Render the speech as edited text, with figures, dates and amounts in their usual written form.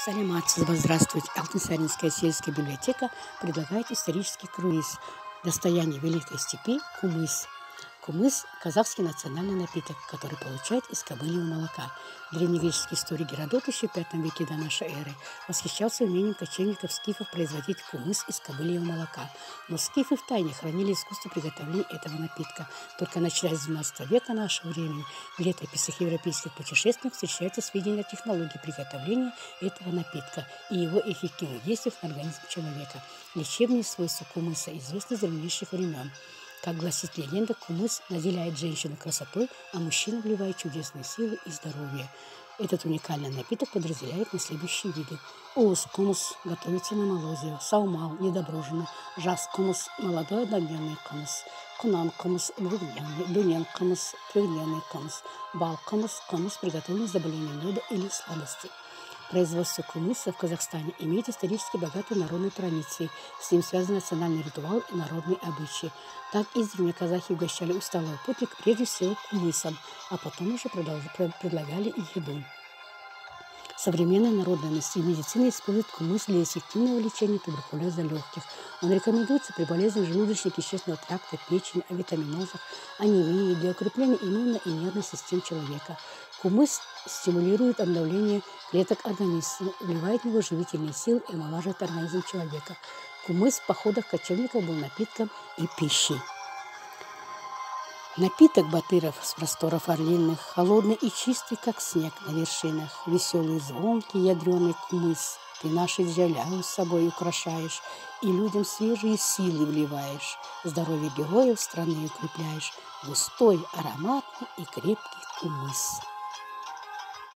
Саламат, здравствуйте. Алтынсаринская сельская библиотека предлагает исторический круиз «Достояние Великой Степи. Кумыс». Кумыс – казахский национальный напиток, который получают из кобыльего молока. Древнегреческий историк Геродот еще в V веке до нашей эры восхищался умением кочевников-скифов производить кумыс из кобыльего молока. Но скифы втайне хранили искусство приготовления этого напитка. Только начиная с XII века нашего времени в летописях европейских путешественников встречаются сведения о технологии приготовления этого напитка и его эффективных действиях на организм человека. Лечебные свойства кумыса известны с древнейших времен. Как гласит легенда, кумыс наделяет женщину красотой, а мужчину вливает чудесные силы и здоровье. Этот уникальный напиток подразделяет на следующие виды. Уус кумыс готовится на молозе, саумал недоброженный, жас кумыс молодой однодневный кумыс, кунан кумыс двухдневный, дунен кумыс трехдневный кумыс, бал кумыс приготовленный с добавлением меда или сладости. Производство кумыса в Казахстане имеет исторически богатые народные традиции. С ним связаны национальный ритуал и народные обычаи. Так издревле казахи угощали усталого путника прежде всего кумысом, а потом уже предлагали еду. Современная народная медицина использует кумыс для эффективного лечения туберкулеза легких. Он рекомендуется при болезнях желудочно-кишечного тракта, печени, авитаминозах, анемии, для укрепления иммунной и нервной систем человека. Кумыс стимулирует обновление клеток организма, вливает в него живительные силы и омолаживает организм человека. Кумыс в походах кочевников был напитком и пищей. Напиток батыров с просторов орлиных, холодный и чистый, как снег на вершинах, веселый, звонкий, ядреный кумыс. Ты наши джаляу с собой украшаешь и людям свежие силы вливаешь. Здоровье героев страны укрепляешь, густой, ароматный и крепкий кумыс.